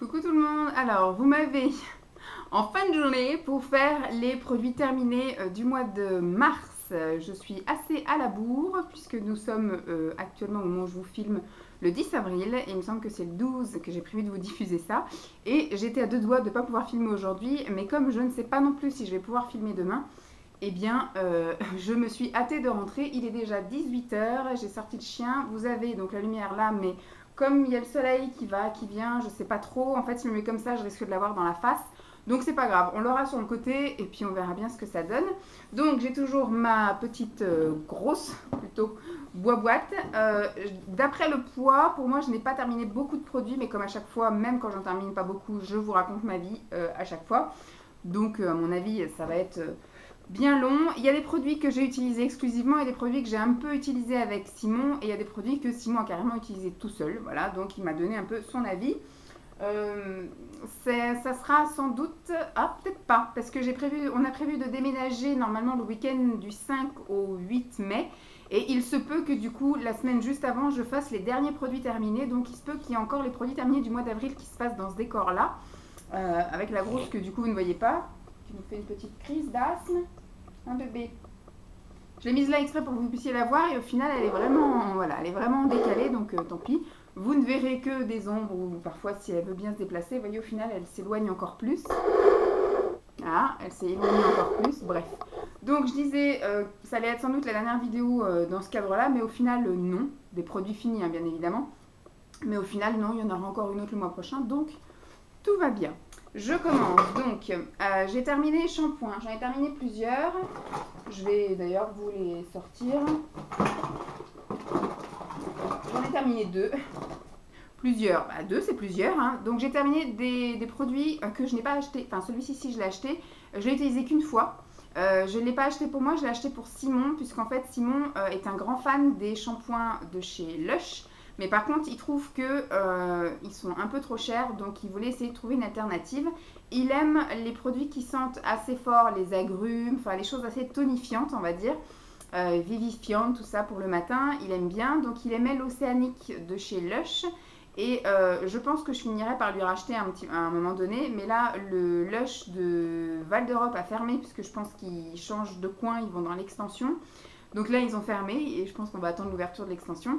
Coucou tout le monde, alors vous m'avez en fin de journée pour faire les produits terminés du mois de mars. Je suis assez à la bourre puisque nous sommes actuellement au moment où je vous filme le 10 avril et il me semble que c'est le 12 que j'ai prévu de vous diffuser ça. Et j'étais à deux doigts de ne pas pouvoir filmer aujourd'hui, mais comme je ne sais pas non plus si je vais pouvoir filmer demain, eh bien, je me suis hâtée de rentrer. Il est déjà 18 h, j'ai sorti le chien. Vous avez donc la lumière là, mais comme il y a le soleil qui va, qui vient, je sais pas trop. En fait, si je me mets comme ça, je risque de l'avoir dans la face. Donc c'est pas grave, on l'aura sur le côté et puis on verra bien ce que ça donne. Donc j'ai toujours ma petite grosse, plutôt, boîte. D'après le poids, pour moi je n'ai pas terminé beaucoup de produits, mais comme à chaque fois, même quand j'en termine pas beaucoup, je vous raconte ma vie à chaque fois. Donc à mon avis, ça va être bien long. Il y a des produits que j'ai utilisés exclusivement et des produits que j'ai un peu utilisés avec Simon. Et il y a des produits que Simon a carrément utilisé tout seul. Voilà, donc il m'a donné un peu son avis. Ça sera sans doute... Ah, peut-être pas, parce que on a prévu de déménager normalement le week-end du 5 au 8 mai. Et il se peut que du coup, la semaine juste avant, je fasse les derniers produits terminés. Donc il se peut qu'il y ait encore les produits terminés du mois d'avril qui se passent dans ce décor-là. Avec la grosse que du coup vous ne voyez pas, qui nous fait une petite crise d'asthme. Un bébé. Je l'ai mise là exprès pour que vous puissiez la voir et au final elle est vraiment, voilà, elle est vraiment décalée, donc tant pis. Vous ne verrez que des ombres ou parfois si elle veut bien se déplacer, vous voyez au final elle s'éloigne encore plus. Ah, elle s'est éloignée encore plus, bref. Donc je disais, ça allait être sans doute la dernière vidéo dans ce cadre-là, mais au final non. Des produits finis hein, bien évidemment. Mais au final non, il y en aura encore une autre le mois prochain, donc tout va bien. Je commence. Donc, j'ai terminé les shampoings. J'en ai terminé plusieurs. Je vais d'ailleurs vous les sortir. J'en ai terminé deux. Plusieurs. Bah, deux, c'est plusieurs. Hein. Donc, j'ai terminé des produits que je n'ai pas acheté. Enfin, celui-ci, si je l'ai acheté. Je l'ai utilisé qu'une fois. Je ne l'ai pas acheté pour moi, je l'ai acheté pour Simon. Puisqu'en fait, Simon est un grand fan des shampoings de chez Lush. Mais par contre, il trouve qu'ils sont un peu trop chers, donc il voulait essayer de trouver une alternative. Il aime les produits qui sentent assez fort, les agrumes, enfin les choses assez tonifiantes, on va dire, vivifiantes, tout ça pour le matin. Il aime bien, donc il aimait l'Océanique de chez Lush. Et je pense que je finirai par lui racheter à un moment donné. Mais là, le Lush de Val d'Europe a fermé, puisque je pense qu'ils changent de coin, ils vont dans l'extension. Donc là, ils ont fermé et je pense qu'on va attendre l'ouverture de l'extension.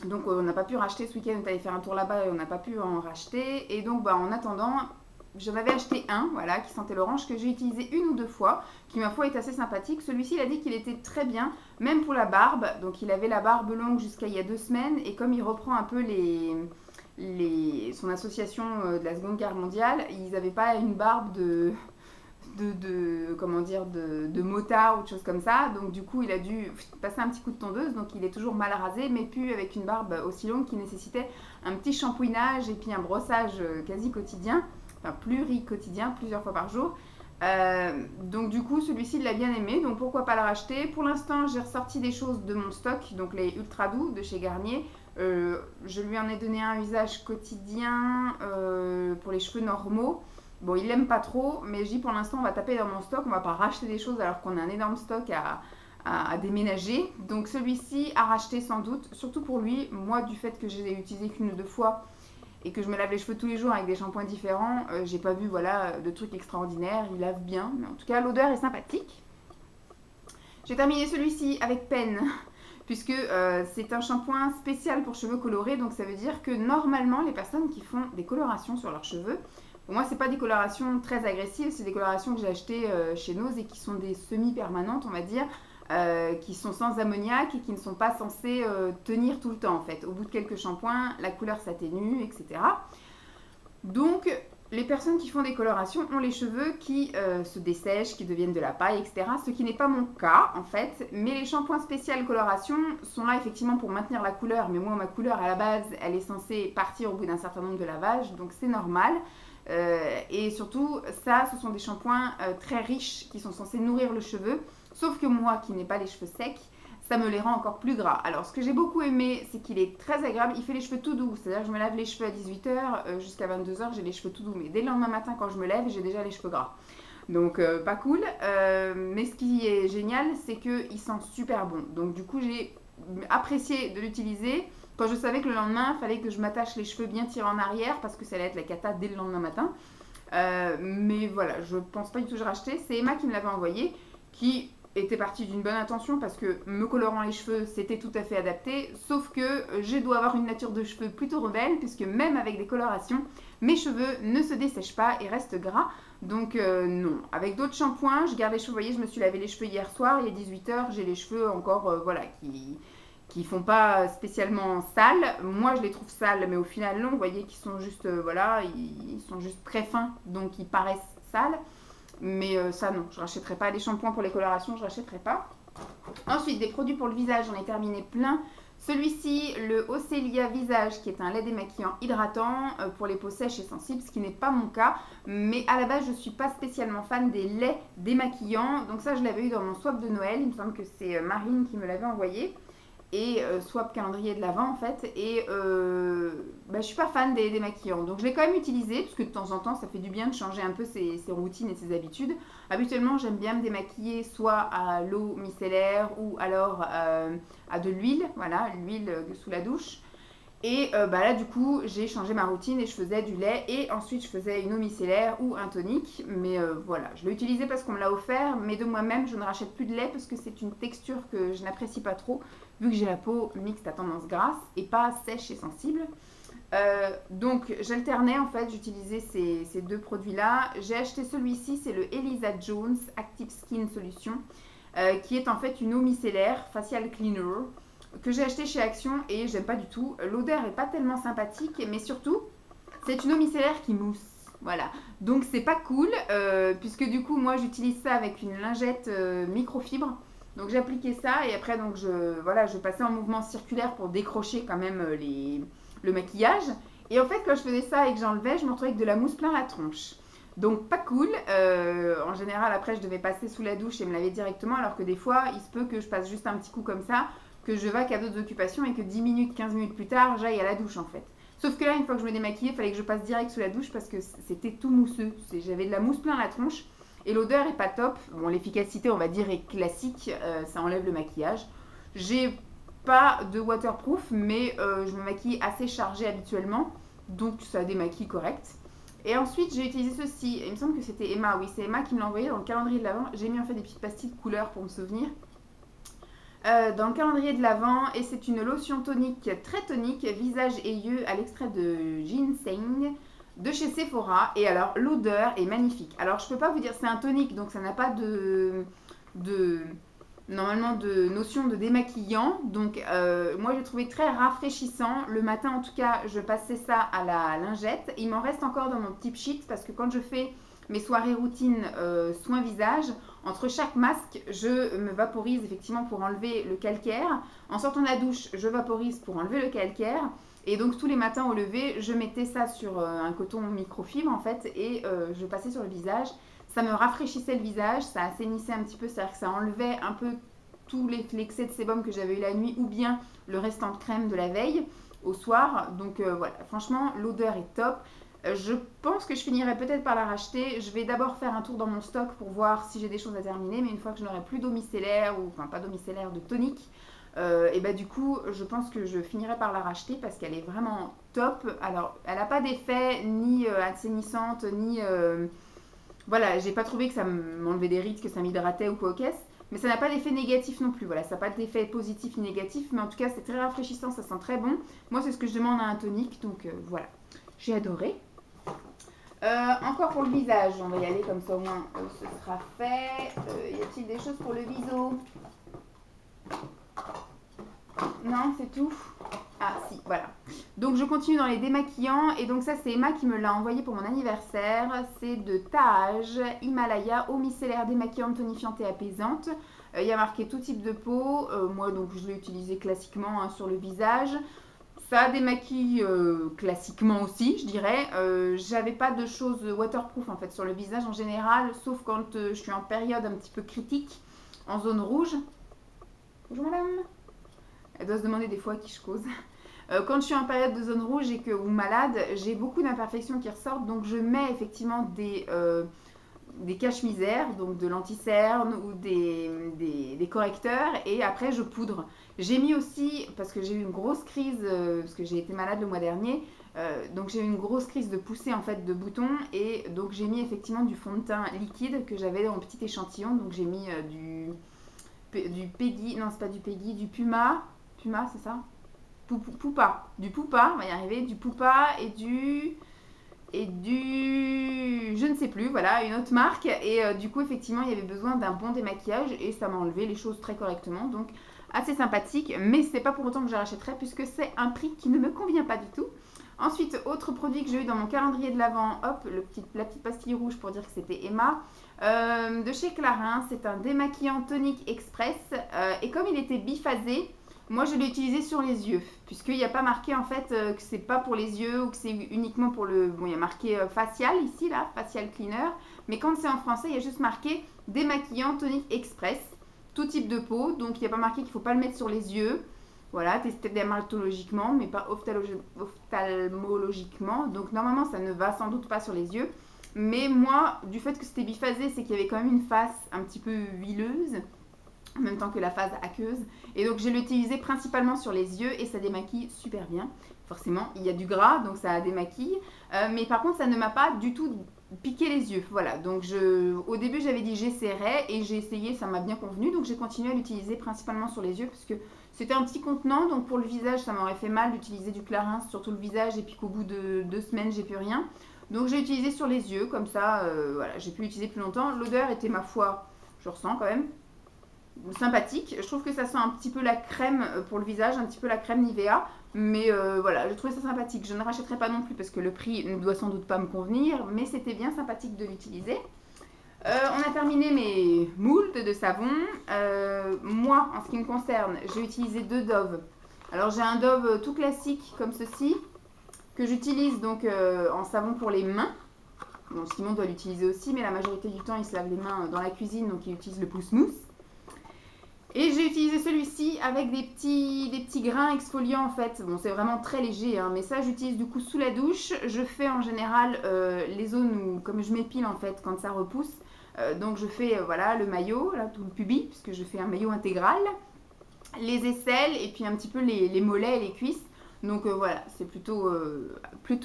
Donc on n'a pas pu racheter ce week-end, on est allé faire un tour là-bas et on n'a pas pu en racheter. Et donc en attendant, j'en avais acheté un, voilà, qui sentait l'orange, que j'ai utilisé une ou deux fois, qui ma foi est assez sympathique. Celui-ci, il a dit qu'il était très bien, même pour la barbe. Donc il avait la barbe longue jusqu'à il y a 2 semaines. Et comme il reprend un peu son association de la Seconde Guerre mondiale, ils n'avaient pas une barbe comment dire, de motard ou de choses comme ça. Donc du coup, il a dû passer un petit coup de tondeuse. Donc il est toujours mal rasé, mais plus avec une barbe aussi longue qui nécessitait un petit shampouinage et puis un brossage quasi quotidien, enfin pluri-quotidien, plusieurs fois par jour. Donc du coup, celui-ci, il l'a bien aimé. Donc pourquoi pas le racheter. Pour l'instant, j'ai ressorti des choses de mon stock, donc les Ultra Doux de chez Garnier. Je lui en ai donné un usage quotidien pour les cheveux normaux. Bon, il l'aime pas trop, mais je dis pour l'instant, on va taper dans mon stock. On va pas racheter des choses alors qu'on a un énorme stock à déménager. Donc celui-ci à racheter sans doute, surtout pour lui. Moi, du fait que je l'ai utilisé qu'une ou deux fois et que je me lave les cheveux tous les jours avec des shampoings différents, j'ai pas vu voilà, de trucs extraordinaires. Il lave bien, mais en tout cas, l'odeur est sympathique. J'ai terminé celui-ci avec Pen, puisque c'est un shampoing spécial pour cheveux colorés. Donc ça veut dire que normalement, les personnes qui font des colorations sur leurs cheveux, pour moi, c'est pas des colorations très agressives, c'est des colorations que j'ai achetées chez Nose et qui sont des semi-permanentes, on va dire, qui sont sans ammoniac et qui ne sont pas censées tenir tout le temps en fait. Au bout de quelques shampoings, la couleur s'atténue, etc. Donc, les personnes qui font des colorations ont les cheveux qui se dessèchent, qui deviennent de la paille, etc. Ce qui n'est pas mon cas en fait. Mais les shampoings spécial coloration sont là effectivement pour maintenir la couleur. Mais moi, ma couleur à la base, elle est censée partir au bout d'un certain nombre de lavages, donc c'est normal. Et surtout, ça, ce sont des shampoings très riches qui sont censés nourrir le cheveu. Sauf que moi, qui n'ai pas les cheveux secs, ça me les rend encore plus gras. Alors, ce que j'ai beaucoup aimé, c'est qu'il est très agréable. Il fait les cheveux tout doux. C'est-à-dire que je me lave les cheveux à 18 h, jusqu'à 22 h, j'ai les cheveux tout doux. Mais dès le lendemain matin, quand je me lève, j'ai déjà les cheveux gras. Donc, pas cool. Mais ce qui est génial, c'est qu'il sent super bon. Donc, du coup, j'ai apprécié de l'utiliser. quand je savais que le lendemain, il fallait que je m'attache les cheveux bien tirés en arrière parce que ça allait être la cata dès le lendemain matin. Mais voilà, je pense pas du tout que j'ai racheté. C'est Emma qui me l'avait envoyé, qui était partie d'une bonne intention parce que me colorant les cheveux, c'était tout à fait adapté. Sauf que je dois avoir une nature de cheveux plutôt rebelle, puisque même avec des colorations, mes cheveux ne se dessèchent pas et restent gras. Donc non, avec d'autres shampoings, je garde les cheveux. Vous voyez, je me suis lavé les cheveux hier soir, il est 18 h, j'ai les cheveux encore, voilà, qui font pas spécialement sales. Moi, je les trouve sales, mais au final, non. Vous voyez qu'ils sont juste, voilà, ils sont juste très fins, donc ils paraissent sales. Mais ça, non, je rachèterai pas les shampoings pour les colorations, je rachèterai pas. Ensuite, des produits pour le visage, j'en ai terminé plein. Celui-ci, le Océlia Visage, qui est un lait démaquillant hydratant pour les peaux sèches et sensibles, ce qui n'est pas mon cas. Mais à la base, je ne suis pas spécialement fan des laits démaquillants. Donc ça, je l'avais eu dans mon swap de Noël. Il me semble que c'est Marine qui me l'avait envoyé. Et swap calendrier de l'Avent en fait. Et je suis pas fan des démaquillants. Donc je l'ai quand même utilisé, parce que de temps en temps, ça fait du bien de changer un peu ses routines et ses habitudes. Habituellement, j'aime bien me démaquiller soit à l'eau micellaire ou alors à de l'huile, voilà, l'huile sous la douche. Et là, du coup, j'ai changé ma routine et je faisais du lait et ensuite je faisais une eau micellaire ou un tonique. Mais voilà, je l'ai utilisé parce qu'on me l'a offert, mais de moi-même, je ne rachète plus de lait parce que c'est une texture que je n'apprécie pas trop, vu que j'ai la peau mixte à tendance grasse et pas sèche et sensible. Donc j'alternais en fait, j'utilisais ces deux produits-là. J'ai acheté celui-ci, c'est le Elisa Jones Active Skin Solution, qui est en fait une eau micellaire facial cleaner que j'ai acheté chez Action et j'aime pas du tout. L'odeur est pas tellement sympathique, mais surtout c'est une eau micellaire qui mousse. Voilà, donc c'est pas cool puisque du coup moi j'utilise ça avec une lingette microfibre. Donc j'appliquais ça et après donc je passais en mouvement circulaire pour décrocher quand même le maquillage. Et en fait quand je faisais ça et que j'enlevais, je me retrouvais avec de la mousse plein la tronche. Donc pas cool. En général après je devais passer sous la douche et me laver directement, alors que des fois il se peut que je passe juste un petit coup comme ça, que je vaque à d'autres occupations et que 10 minutes, 15 minutes plus tard j'aille à la douche en fait. Sauf que là une fois que je me démaquillais, il fallait que je passe direct sous la douche parce que c'était tout mousseux. J'avais de la mousse plein la tronche. Et l'odeur est pas top. Bon, l'efficacité, on va dire, est classique. Ça enlève le maquillage. J'ai pas de waterproof, mais je me maquille assez chargée habituellement. Donc, ça démaquille correct. Et ensuite, j'ai utilisé ceci. Il me semble que c'était Emma. Oui, c'est Emma qui me l'a envoyé dans le calendrier de l'Avent. J'ai mis en fait des petites pastilles de couleur pour me souvenir. Dans le calendrier de l'Avent. Et c'est une lotion tonique, très tonique, visage et yeux à l'extrait de ginseng, de chez Sephora. Et alors l'odeur est magnifique. Alors je peux pas vous dire, c'est un tonique, donc ça n'a pas normalement de notion de démaquillant. Donc moi j'ai trouvé très rafraîchissant. Le matin en tout cas, je passais ça à la lingette. Il m'en reste encore dans mon petit sheet parce que quand je fais mes soirées routines soins visage, entre chaque masque, je me vaporise effectivement pour enlever le calcaire. En sortant de la douche, je vaporise pour enlever le calcaire. Et donc tous les matins au lever, je mettais ça sur un coton microfibre en fait et je passais sur le visage. Ça me rafraîchissait le visage, ça assainissait un petit peu, c'est-à-dire que ça enlevait un peu tout l'excès de sébum que j'avais eu la nuit ou bien le restant de crème de la veille au soir. Donc voilà, franchement l'odeur est top. Je pense que je finirai peut-être par la racheter. Je vais d'abord faire un tour dans mon stock pour voir si j'ai des choses à terminer, mais une fois que je n'aurai plus d'eau micellaire, ou enfin pas d'eau micellaire, de tonique, et bah du coup je pense que je finirai par la racheter parce qu'elle est vraiment top. Alors elle n'a pas d'effet ni assainissante ni voilà, j'ai pas trouvé que ça m'enlevait des rides, que ça m'hydratait ou quoi au caisse, mais ça n'a pas d'effet négatif non plus. Voilà, ça n'a pas d'effet positif ni négatif, mais en tout cas c'est très rafraîchissant, ça sent très bon. Moi c'est ce que je demande à un tonique, donc voilà, j'ai adoré. Encore pour le visage, on va y aller comme ça au moins ce sera fait. Y a-t-il des choses pour le viso? Non, c'est tout. Ah si, voilà. Donc je continue dans les démaquillants et donc ça c'est Emma qui me l'a envoyé pour mon anniversaire. C'est de Tahaj Himalaya eau micellaire démaquillante, tonifiante et apaisante. Il y a marqué tout type de peau. Moi donc je l'ai utilisé classiquement hein, sur le visage. Ça démaquille classiquement aussi, je dirais. J'avais pas de choses waterproof en fait sur le visage en général, sauf quand je suis en période un petit peu critique, en zone rouge. Bonjour madame. Elle doit se demander des fois à qui je cause. Quand je suis en période de zone rouge ou malade, j'ai beaucoup d'imperfections qui ressortent, donc je mets effectivement des cache-misères, donc de l'anti-cerne ou des correcteurs, et après je poudre. J'ai mis aussi, parce que j'ai eu une grosse crise, parce que j'ai été malade le mois dernier, donc j'ai eu une grosse crise de poussée en fait de boutons, et donc j'ai mis effectivement du fond de teint liquide que j'avais dans un petit échantillon, donc j'ai mis du Peggy, non c'est pas du Peggy, du Puma c'est ça, Poupa, du Poupa, on va y arriver, du Poupa et du je ne sais plus, voilà, une autre marque, et du coup effectivement il y avait besoin d'un bon démaquillage et ça m'a enlevé les choses très correctement, donc assez sympathique, mais c'est pas pour autant que je rachèterai puisque c'est un prix qui ne me convient pas du tout. Ensuite, autre produit que j'ai eu dans mon calendrier de l'Avent, hop, la petite pastille rouge pour dire que c'était Emma, de chez Clarins, c'est un démaquillant tonique express, et comme il était biphasé, moi je l'ai utilisé sur les yeux, puisqu'il n'y a pas marqué en fait que c'est pas pour les yeux ou que c'est uniquement pour le... Bon, il y a marqué facial ici, là, facial cleaner, mais quand c'est en français, il y a juste marqué démaquillant tonique express, tout type de peau, donc il n'y a pas marqué qu'il ne faut pas le mettre sur les yeux. Voilà, testé dermatologiquement, mais pas ophtalmologiquement, donc normalement ça ne va sans doute pas sur les yeux. Mais moi, du fait que c'était biphasé, c'est qu'il y avait quand même une face un petit peu huileuse, en même temps que la phase aqueuse. Et donc je l'ai utilisé principalement sur les yeux et ça démaquille super bien. Forcément, il y a du gras, donc ça démaquille. Mais par contre, ça ne m'a pas du tout piqué les yeux. Voilà, donc au début j'avais dit j'essaierais et j'ai essayé, ça m'a bien convenu. Donc j'ai continué à l'utiliser principalement sur les yeux parce que c'était un petit contenant. Donc pour le visage, ça m'aurait fait mal d'utiliser du Clarins sur tout le visage et puis qu'au bout de 2 semaines, j'ai plus rien. Donc j'ai utilisé sur les yeux, comme ça, voilà, j'ai pu l'utiliser plus longtemps. L'odeur était, ma foi, je ressens quand même, sympathique. Je trouve que ça sent un petit peu la crème pour le visage, un petit peu la crème Nivea. Mais voilà, je trouvais ça sympathique. Je ne rachèterai pas non plus parce que le prix ne doit sans doute pas me convenir. Mais c'était bien sympathique de l'utiliser. On a terminé mes moultes de savon. Moi, en ce qui me concerne, j'ai utilisé 2 Dove. Alors j'ai un Dove tout classique comme ceci, que j'utilise donc en savon pour les mains. Bon, Simon doit l'utiliser aussi, mais la majorité du temps, il se lave les mains dans la cuisine, donc il utilise le pouce-mousse. Et j'ai utilisé celui-ci avec des petits grains exfoliants en fait. Bon, c'est vraiment très léger, hein, mais ça, j'utilise du coup sous la douche. Je fais en général les zones où, comme je m'épile en fait, quand ça repousse. Donc je fais voilà, le maillot, là, tout le pubis, puisque je fais un maillot intégral. Les aisselles et puis un petit peu les mollets et les cuisses. Donc voilà, c'est plutôt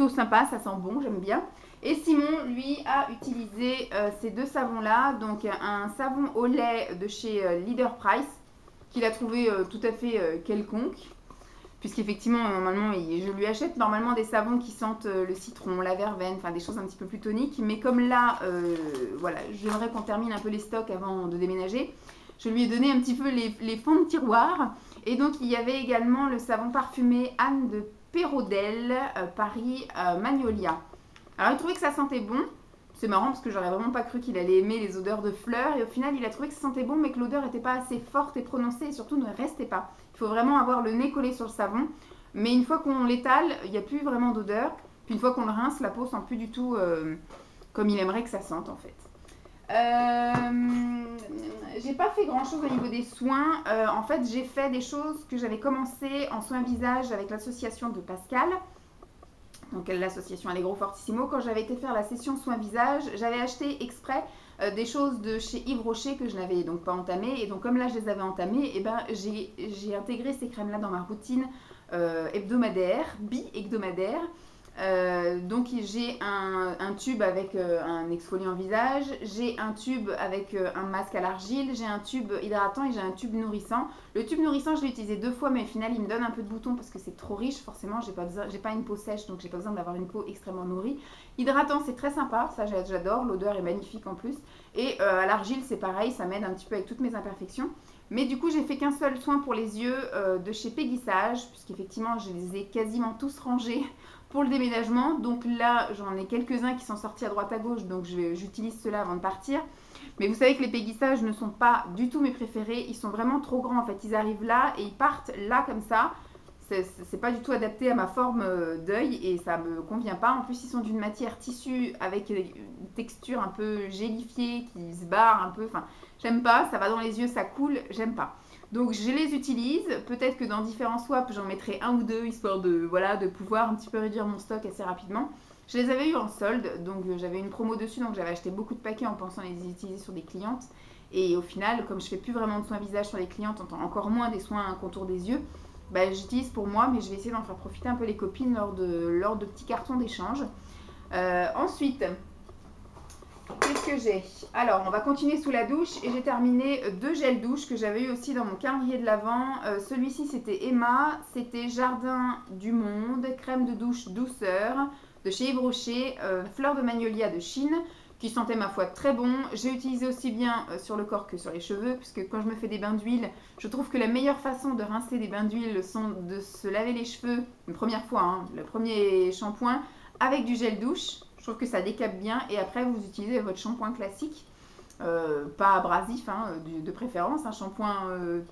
sympa, ça sent bon, j'aime bien. Et Simon, lui, a utilisé ces 2 savons-là. Donc un savon au lait de chez Leader Price, qu'il a trouvé tout à fait quelconque. Puisqu'effectivement, normalement, je lui achète normalement des savons qui sentent le citron, la verveine, enfin des choses un petit peu plus toniques. Mais comme là, voilà, j'aimerais qu'on termine un peu les stocks avant de déménager. Je lui ai donné un petit peu les fonds de tiroir. Et donc, il y avait également le savon parfumé Anne de Pérodel, Paris Magnolia. Alors, il trouvait que ça sentait bon. C'est marrant parce que j'aurais vraiment pas cru qu'il allait aimer les odeurs de fleurs. Et au final, il a trouvé que ça sentait bon, mais que l'odeur n'était pas assez forte et prononcée et surtout ne restait pas. Il faut vraiment avoir le nez collé sur le savon. Mais une fois qu'on l'étale, il n'y a plus vraiment d'odeur. Puis une fois qu'on le rince, la peau sent plus du tout comme il aimerait que ça sente en fait. J'ai pas fait grand chose au niveau des soins. En fait, j'ai fait des choses que j'avais commencé en soins visage avec l'association de Pascal. Donc l'association Allegro Fortissimo. Quand j'avais été faire la session soins visage, j'avais acheté exprès des choses de chez Yves Rocher que je n'avais donc pas entamées. Et donc comme là je les avais entamées, et ben, j'ai intégré ces crèmes là dans ma routine hebdomadaire, bi-hebdomadaire. Donc j'ai un tube avec un exfoliant visage, j'ai un tube avec un masque à l'argile, j'ai un tube hydratant et j'ai un tube nourrissant. Le tube nourrissant, je l'ai utilisé 2 fois, mais au final il me donne un peu de boutons parce que c'est trop riche. Forcément, j'ai pas une peau sèche, donc j'ai pas besoin d'avoir une peau extrêmement nourrie. Hydratant, c'est très sympa, ça j'adore, l'odeur est magnifique en plus. Et à l'argile, c'est pareil, ça m'aide un petit peu avec toutes mes imperfections. Mais du coup, j'ai fait qu'un seul soin pour les yeux de chez Peggy Sage, puisqu'effectivement, je les ai quasiment tous rangés pour le déménagement. Donc là, j'en ai quelques-uns qui sont sortis à droite à gauche, donc j'utilise ceux-là avant de partir. Mais vous savez que les Peggy Sage ne sont pas du tout mes préférés, ils sont vraiment trop grands en fait. Ils arrivent là et ils partent là comme ça. C'est pas du tout adapté à ma forme d'œil et ça me convient pas. En plus, ils sont d'une matière tissu avec une texture un peu gélifiée qui se barre un peu. Enfin, j'aime pas, ça va dans les yeux, ça coule, j'aime pas. Donc je les utilise, peut-être que dans différents swaps j'en mettrai un ou deux histoire de, voilà, de pouvoir un petit peu réduire mon stock assez rapidement. Je les avais eu en solde, donc j'avais une promo dessus, donc j'avais acheté beaucoup de paquets en pensant les utiliser sur des clientes. Et au final, comme je fais plus vraiment de soins visage sur les clientes, encore moins des soins contour des yeux, bah, j'utilise pour moi, mais je vais essayer d'en faire profiter un peu les copines lors de petits cartons d'échange. Ensuite, qu'est-ce que j'ai? Alors, on va continuer sous la douche et j'ai terminé deux gels douche que j'avais eu aussi dans mon calendrier de l'Avent. Celui-ci, c'était Emma, c'était Jardin du Monde, crème de douche douceur de chez Yves Rocher, fleur de magnolia de Chine, qui sentait ma foi très bon. J'ai utilisé aussi bien sur le corps que sur les cheveux, puisque quand je me fais des bains d'huile, je trouve que la meilleure façon de rincer des bains d'huile sont de se laver les cheveux, une première fois, hein, le premier shampoing, avec du gel douche. Je trouve que ça décape bien et après vous utilisez votre shampoing classique, pas abrasif hein, de préférence, un shampoing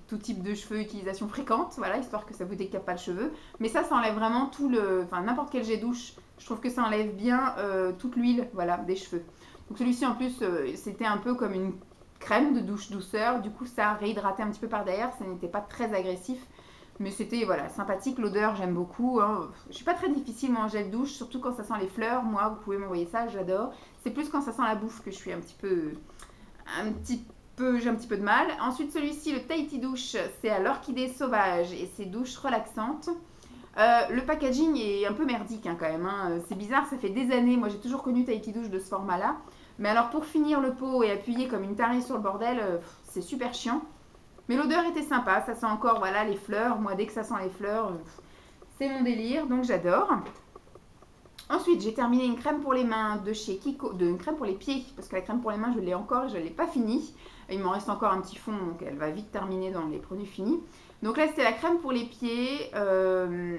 tout type de cheveux, utilisation fréquente, voilà, histoire que ça vous décape pas le cheveu. Mais ça enlève vraiment tout le, enfin n'importe quel gel douche, je trouve que ça enlève bien toute l'huile, voilà, des cheveux. Donc celui-ci en plus c'était un peu comme une crème de douche douceur, du coup ça réhydratait un petit peu par derrière, ça n'était pas très agressif. Mais c'était voilà, sympathique, l'odeur j'aime beaucoup. Hein. Je suis pas très difficile moi en gel douche, surtout quand ça sent les fleurs. Moi, vous pouvez m'envoyer ça, j'adore. C'est plus quand ça sent la bouffe que je suis j'ai un petit peu de mal. Ensuite, celui-ci, le Tahiti Douche, c'est à l'orchidée sauvage et c'est douche relaxante. Le packaging est un peu merdique hein, quand même. Hein. C'est bizarre, ça fait des années. Moi, j'ai toujours connu Tahiti Douche de ce format-là. Mais alors, pour finir le pot et appuyer comme une tarée sur le bordel, c'est super chiant. Mais l'odeur était sympa, ça sent encore voilà, les fleurs. Moi, dès que ça sent les fleurs, c'est mon délire, donc j'adore. Ensuite, j'ai terminé une crème pour les mains de chez Kiko, une crème pour les pieds, parce que la crème pour les mains, je l'ai encore et je ne l'ai pas finie. Il m'en reste encore un petit fond, donc elle va vite terminer dans les produits finis. Donc là, c'était la crème pour les pieds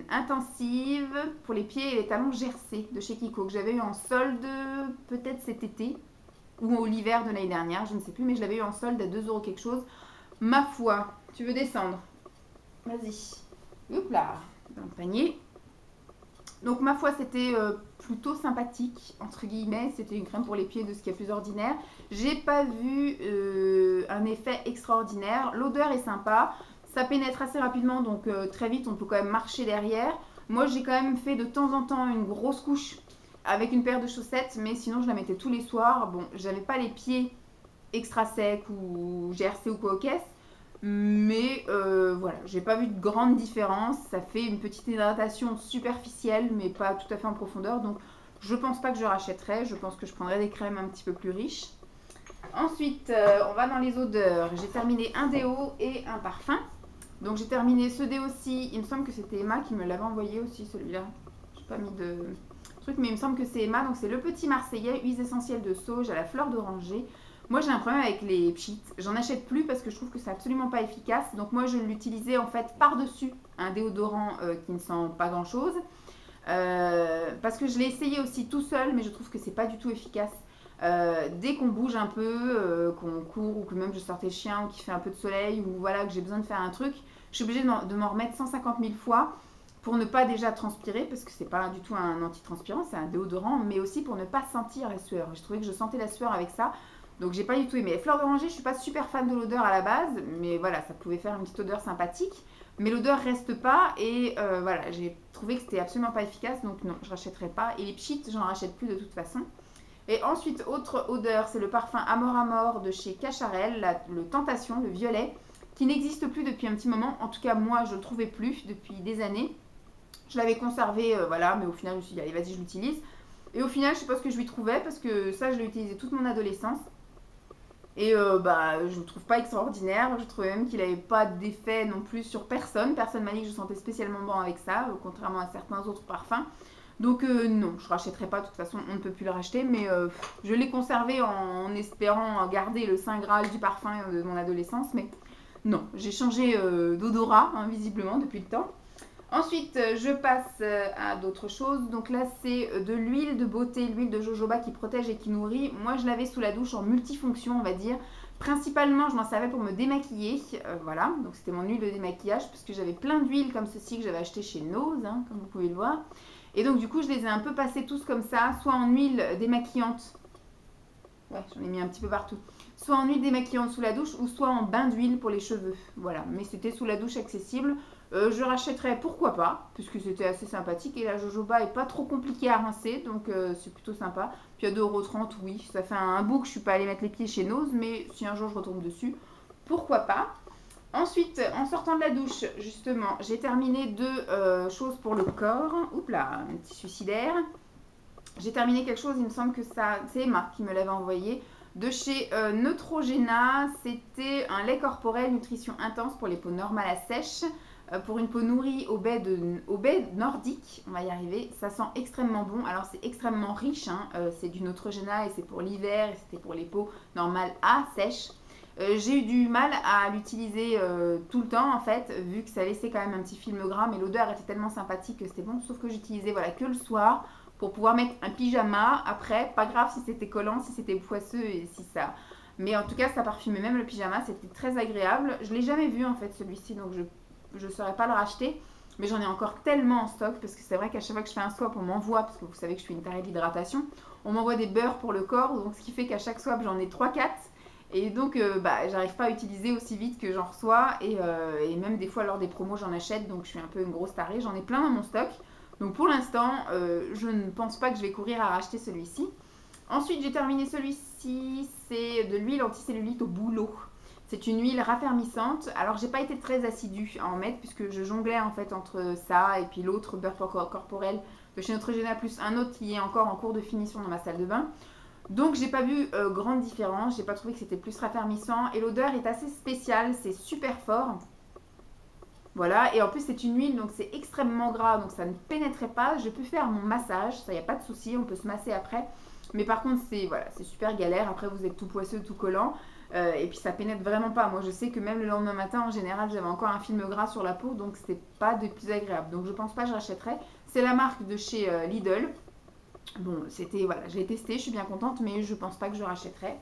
intensive, pour les pieds et les talons gercés de chez Kiko, que j'avais eu en solde peut-être cet été, ou l'hiver de l'année dernière, je ne sais plus, mais je l'avais eu en solde à 2 € quelque chose. Ma foi, tu veux descendre? Vas-y. Hop là, dans le panier. Donc ma foi, c'était plutôt sympathique, entre guillemets. C'était une crème pour les pieds de ce qu'il y a plus ordinaire. J'ai pas vu un effet extraordinaire. L'odeur est sympa. Ça pénètre assez rapidement, donc très vite, on peut quand même marcher derrière. Moi, j'ai quand même fait de temps en temps une grosse couche avec une paire de chaussettes, mais sinon, je la mettais tous les soirs. Bon, j'avais pas les pieds extra sec ou GRC ou quoi aux caisses, mais voilà, j'ai pas vu de grande différence. Ça fait une petite hydratation superficielle mais pas tout à fait en profondeur, donc je pense pas que je rachèterai. Je pense que je prendrai des crèmes un petit peu plus riches. Ensuite on va dans les odeurs. J'ai terminé un déo et un parfum. Donc j'ai terminé ce déo-ci, il me semble que c'était Emma qui me l'avait envoyé aussi, celui-là. J'ai pas mis de truc, mais il me semble que c'est Emma. Donc c'est le Petit Marseillais, huiles essentielles de sauge à la fleur d'oranger. Moi, j'ai un problème avec les pchits. J'en achète plus parce que je trouve que c'est absolument pas efficace. Donc moi, je l'utilisais en fait par-dessus un déodorant qui ne sent pas grand-chose. Parce que je l'ai essayé aussi tout seul, mais je trouve que c'est pas du tout efficace. Dès qu'on bouge un peu, qu'on court ou que même je sortais le chien ou qu'il fait un peu de soleil ou voilà que j'ai besoin de faire un truc, je suis obligée de m'en remettre 150 000 fois pour ne pas déjà transpirer, parce que c'est pas du tout un antitranspirant, c'est un déodorant, mais aussi pour ne pas sentir la sueur. Je trouvais que je sentais la sueur avec ça. Donc j'ai pas du tout aimé. Fleur d'oranger, je suis pas super fan de l'odeur à la base, mais voilà, ça pouvait faire une petite odeur sympathique. Mais l'odeur reste pas et voilà, j'ai trouvé que c'était absolument pas efficace, donc non, je rachèterai pas. Et les pchits, j'en rachète plus de toute façon. Et ensuite, autre odeur, c'est le parfum Amor Amor de chez Cacharel, le Tentation, le violet, qui n'existe plus depuis un petit moment. En tout cas, moi, je le trouvais plus depuis des années. Je l'avais conservé, voilà, mais au final, je me suis dit, allez, vas-y, je l'utilise. Et au final, je sais pas ce que je lui trouvais, parce que ça, je l'ai utilisé toute mon adolescence. Et bah, je ne le trouve pas extraordinaire. Je trouvais même qu'il n'avait pas d'effet non plus sur personne. Personne m'a dit que je sentais spécialement bon avec ça, contrairement à certains autres parfums. Donc non, je ne rachèterai pas. De toute façon, on ne peut plus le racheter. Mais je l'ai conservé en espérant garder le saint graal du parfum de mon adolescence. Mais non, j'ai changé d'odorat, hein, visiblement, depuis le temps. Ensuite, je passe à d'autres choses. Donc là, c'est de l'huile de beauté, l'huile de jojoba qui protège et qui nourrit. Moi, je l'avais sous la douche en multifonction, on va dire. Principalement, je m'en servais pour me démaquiller. Voilà, donc c'était mon huile de démaquillage, parce que j'avais plein d'huiles comme ceci que j'avais acheté chez Nose, hein, comme vous pouvez le voir. Et donc, du coup, je les ai un peu passés tous comme ça, soit en huile démaquillante. Ouais, j'en ai mis un petit peu partout. soit en huile démaquillante sous la douche ou soit en bain d'huile pour les cheveux. Voilà, mais c'était sous la douche accessible. Je rachèterais, pourquoi pas, puisque c'était assez sympathique. Et la jojoba est pas trop compliquée à rincer, donc c'est plutôt sympa. Puis à 2,30 €, oui, ça fait un bout que je suis pas allée mettre les pieds chez Nose, mais si un jour je retombe dessus, pourquoi pas. Ensuite, en sortant de la douche, justement, j'ai terminé deux choses pour le corps. Oups là, un petit suicidaire. J'ai terminé quelque chose, il me semble que ça, c'est Emma qui me l'avait envoyé, de chez Neutrogena. C'était un lait corporel nutrition intense pour les peaux normales à sèche, pour une peau nourrie au baie nordique, on va y arriver. Ça sent extrêmement bon, alors c'est extrêmement riche, hein. C'est du Neutrogena et c'est pour l'hiver et c'était pour les peaux normales à sèche. J'ai eu du mal à l'utiliser tout le temps en fait, vu que ça laissait quand même un petit film gras, mais l'odeur était tellement sympathique que c'était bon, sauf que j'utilisais voilà, que le soir pour pouvoir mettre un pyjama après, pas grave si c'était collant, si c'était poisseux et si ça... Mais en tout cas ça parfumait même le pyjama, c'était très agréable. Je ne l'ai jamais vu en fait celui-ci, donc je ne saurais pas le racheter. Mais j'en ai encore tellement en stock, parce que c'est vrai qu'à chaque fois que je fais un swap, on m'envoie, parce que vous savez que je suis une tarée d'hydratation, on m'envoie des beurres pour le corps, donc ce qui fait qu'à chaque swap j'en ai 3-4. Et donc, j'arrive pas à utiliser aussi vite que j'en reçois. Et même des fois, lors des promos, j'en achète. Donc, je suis un peu une grosse tarée. J'en ai plein dans mon stock. Donc, pour l'instant, je ne pense pas que je vais courir à racheter celui-ci. Ensuite, j'ai terminé celui-ci. C'est de l'huile anticellulite au bouleau. C'est une huile raffermissante. Alors, j'ai pas été très assidue à en mettre, puisque je jonglais en fait entre ça et puis l'autre beurre corporel de chez Neutrogena, plus un autre qui est encore en cours de finition dans ma salle de bain. Donc j'ai pas vu grande différence, j'ai pas trouvé que c'était plus raffermissant et l'odeur est assez spéciale, c'est super fort. Voilà, et en plus c'est une huile donc c'est extrêmement gras, donc ça ne pénétrait pas. Je peux faire mon massage, ça y a pas de souci, on peut se masser après. Mais par contre c'est voilà, c'est super galère, après vous êtes tout poisseux, tout collant. Et puis ça pénètre vraiment pas. Moi je sais que même le lendemain matin en général j'avais encore un film gras sur la peau, donc c'était pas de plus agréable. Donc je pense pas que je rachèterai. C'est la marque de chez Lidl. Bon, c'était, voilà, je l'ai testé, je suis bien contente, mais je pense pas que je rachèterai.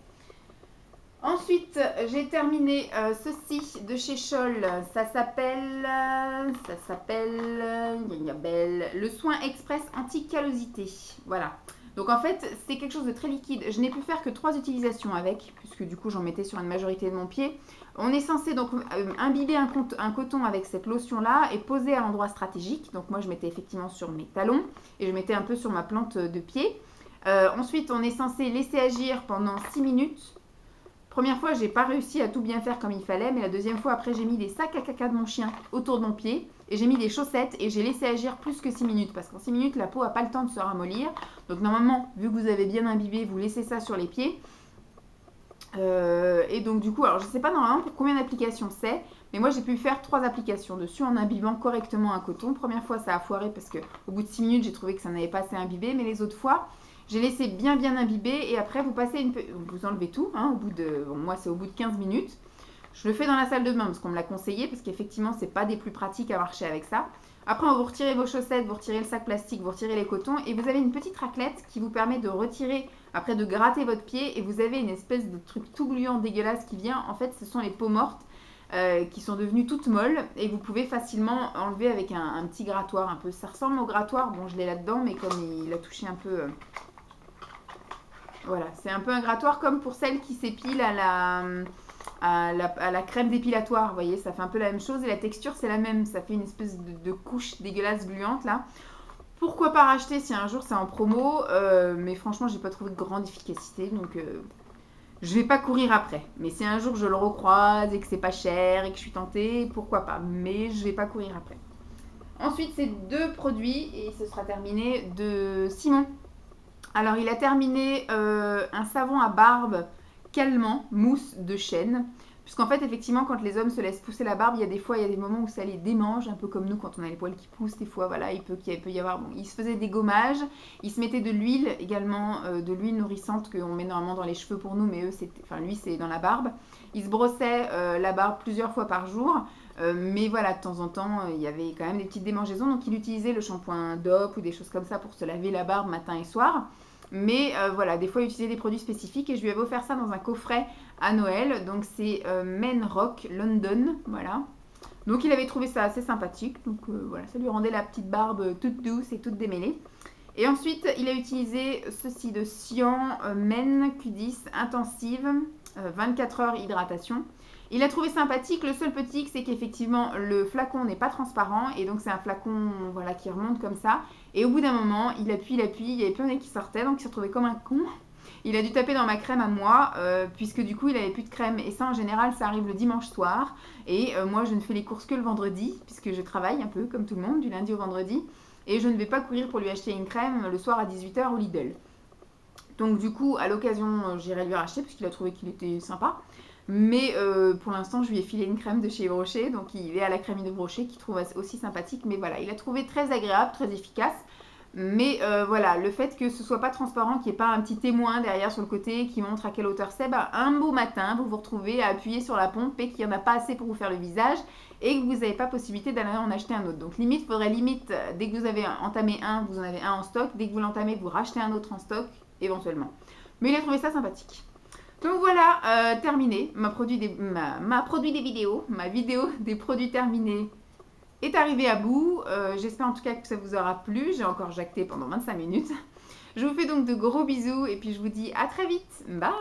Ensuite, j'ai terminé ceci de chez Scholl. Ça s'appelle le soin express anti-callosité. Voilà. Donc en fait, c'est quelque chose de très liquide. Je n'ai pu faire que 3 utilisations avec, puisque du coup j'en mettais sur une majorité de mon pied. On est censé donc imbiber un coton avec cette lotion-là et poser à l'endroit stratégique. Donc moi je mettais effectivement sur mes talons et je mettais un peu sur ma plante de pied. Ensuite, on est censé laisser agir pendant 6 minutes. Première fois, j'ai pas réussi à tout bien faire comme il fallait, mais la deuxième fois, après, j'ai mis des sacs à caca de mon chien autour de mon pied et j'ai mis des chaussettes et j'ai laissé agir plus que 6 minutes parce qu'en 6 minutes, la peau n'a pas le temps de se ramollir. Donc normalement, vu que vous avez bien imbibé, vous laissez ça sur les pieds. Et donc du coup, alors je sais pas normalement pour combien d'applications c'est, mais moi j'ai pu faire 3 applications dessus en imbibant correctement un coton. Première fois, ça a foiré parce que au bout de 6 minutes, j'ai trouvé que ça n'avait pas assez imbibé, mais les autres fois... J'ai laissé bien imbiber et après vous passez vous enlevez tout, hein, au bout de, bon, moi c'est au bout de 15 minutes. Je le fais dans la salle de bain parce qu'on me l'a conseillé parce qu'effectivement c'est pas des plus pratiques à marcher avec ça. Après vous retirez vos chaussettes, vous retirez le sac plastique, vous retirez les cotons et vous avez une petite raclette qui vous permet de retirer, après de gratter votre pied et vous avez une espèce de truc tout gluant dégueulasse qui vient. En fait ce sont les peaux mortes qui sont devenues toutes molles et vous pouvez facilement enlever avec un petit grattoir un peu. Ça ressemble au grattoir, bon je l'ai là-dedans mais comme il a touché un peu... Voilà, c'est un peu un grattoir comme pour celles qui s'épilent à la crème dépilatoire. Vous voyez, ça fait un peu la même chose et la texture c'est la même. Ça fait une espèce de couche dégueulasse gluante là. Pourquoi pas racheter si un jour c'est en promo, mais franchement j'ai pas trouvé de grande efficacité donc je vais pas courir après. Mais si un jour je le recroise et que c'est pas cher et que je suis tentée, pourquoi pas. Mais je vais pas courir après. Ensuite c'est 2 produits et ce sera terminé de Simon. Alors, il a terminé un savon à barbe calmant, mousse de chêne. Puisqu'en fait, effectivement, quand les hommes se laissent pousser la barbe, il y a des moments où ça les démange, un peu comme nous quand on a les poils qui poussent. Des fois, voilà, il peut y avoir... Bon, il se faisait des gommages. Il se mettait de l'huile également, de l'huile nourrissante qu'on met normalement dans les cheveux pour nous, mais eux, lui, c'est dans la barbe. Il se brossait la barbe plusieurs fois par jour. Mais voilà, de temps en temps, il y avait quand même des petites démangeaisons. Donc, il utilisait le shampoing DOP ou des choses comme ça pour se laver la barbe matin et soir. Mais voilà, des fois, il utilisait des produits spécifiques. Et je lui avais offert ça dans un coffret à Noël. Donc, c'est Men Rock London. Voilà. Donc, il avait trouvé ça assez sympathique. Donc, voilà, ça lui rendait la petite barbe toute douce et toute démêlée. Et ensuite, il a utilisé ceci de Cyan Men Q10 Intensive 24 heures hydratation. Il a trouvé sympathique. Le seul petit c'est qu'effectivement le flacon n'est pas transparent et donc c'est un flacon voilà, qui remonte comme ça. Et au bout d'un moment, il appuie, il y avait plus rien qui sortait, donc il s'est retrouvé comme un con. Il a dû taper dans ma crème à moi, puisque du coup il avait plus de crème. Et ça en général ça arrive le dimanche soir. Et moi je ne fais les courses que le vendredi, puisque je travaille un peu comme tout le monde, du lundi au vendredi. Et je ne vais pas courir pour lui acheter une crème le soir à 18 h au Lidl. Donc du coup à l'occasion j'irai lui racheter, parce qu'il a trouvé qu'il était sympa. Mais pour l'instant, je lui ai filé une crème de chez Yves Rocher. Donc, il est à la crème de Rocher, qu'il trouve aussi sympathique. Mais voilà, il a trouvé très agréable, très efficace. Mais voilà, le fait que ce soit pas transparent, qu'il n'y ait pas un petit témoin derrière sur le côté qui montre à quelle hauteur c'est, bah, un beau matin, vous vous retrouvez à appuyer sur la pompe et qu'il n'y en a pas assez pour vous faire le visage et que vous n'avez pas possibilité d'aller en acheter un autre. Donc, limite, faudrait dès que vous avez entamé un, vous en avez un en stock. Dès que vous l'entamez, vous rachetez un autre en stock, éventuellement. Mais il a trouvé ça sympathique. Donc voilà, terminé, ma vidéo des produits terminés est arrivée à bout. J'espère en tout cas que ça vous aura plu. J'ai encore jacté pendant 25 minutes. Je vous fais donc de gros bisous et puis je vous dis à très vite. Bye!